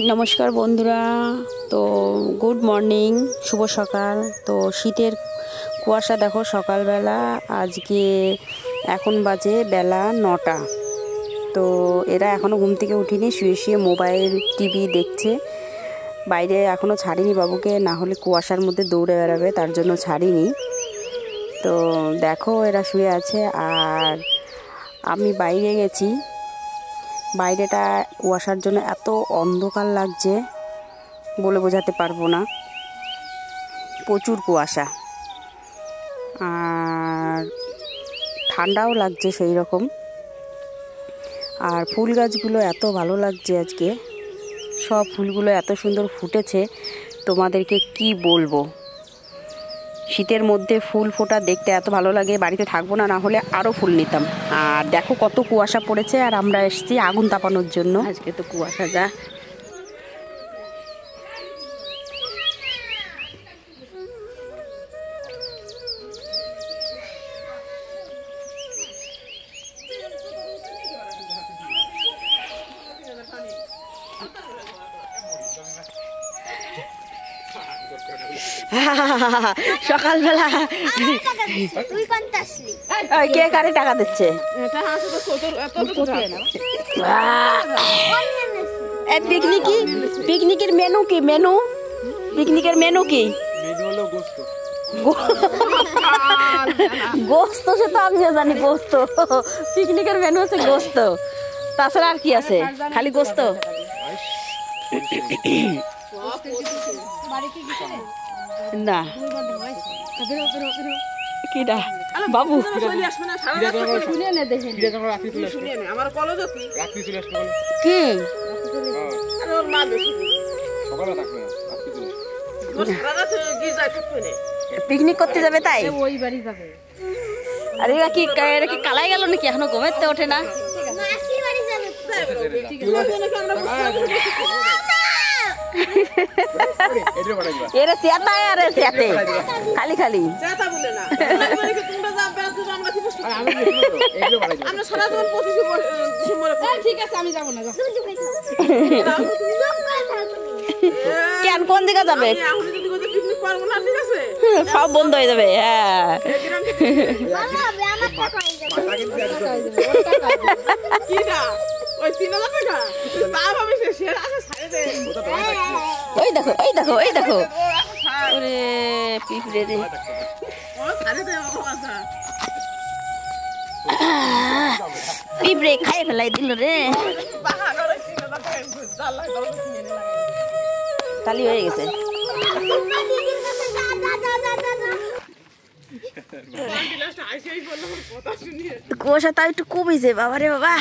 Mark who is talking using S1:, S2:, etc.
S1: নমস্কার বন্ধুরা, তো গুড মর্নিং, শুভ সকাল। তো শীতের কুয়াশা দেখো সকালবেলা, আজকে এখন বাজে বেলা 9টা। তো এরা এখনও ঘুম থেকে উঠিনি, শুয়ে শুয়ে মোবাইল টিভি দেখছে। বাইরে এখনও ছাড়িনি বাবুকে, না হলে কুয়াশার মধ্যে দৌড়ে বেড়াবে, তার জন্য ছাড়িনি। তো দেখো এরা শুয়ে আছে, আর আমি বাইরে গেছি। বাইরেটা কুয়াশার জন্য এত অন্ধকার লাগছে বলে বোঝাতে পারবো না, প্রচুর কুয়াশা, আর ঠান্ডাও লাগছে সেই রকম। আর ফুল গাছগুলো এত ভালো লাগছে, আজকে সব ফুলগুলো এত সুন্দর ফুটেছে, তোমাদেরকে কি বলবো। শীতের মধ্যে ফুল ফোটা দেখতে এত ভালো লাগে, বাড়িতে থাকবো না, না হলে আরও ফুল নিতাম। আর দেখো কত কুয়াশা পড়েছে, আর আমরা এসেছি আগুন তাপানোর জন্য। আজকে তো কুয়াশা যা। সকালবেলা কে কারে টাকা দিচ্ছে? পিকনিকের মেনু কি? পিকনিকের মেনু কি? গোস্ত, সে তো আমি জানি গোস্ত। পিকনিকের মেনু হচ্ছে গোস্ত, তাছাড়া আর কি আছে? খালি গোস্ত। না কিডা বাবু, কি পিকনিক করতে যাবে তাই? আরে কি কালাই গেল নাকি? এখনো ঘুমেতে ওঠে না? এরে চেতা, আরে চেতে খালি খালি। কেন, কোন দিকে যাবে? সব বন্ধ হয়ে যাবে। হ্যাঁ, ওই দেখো ওই দেখো ওই দেখো, ওরে পিঁপড়ে রে। পিঁপড়ে খাই ফেলাই দিল রে। তালি হয়ে গেছে। কুয়াশা তাও একটু কমেছে, বাবারে বাবা।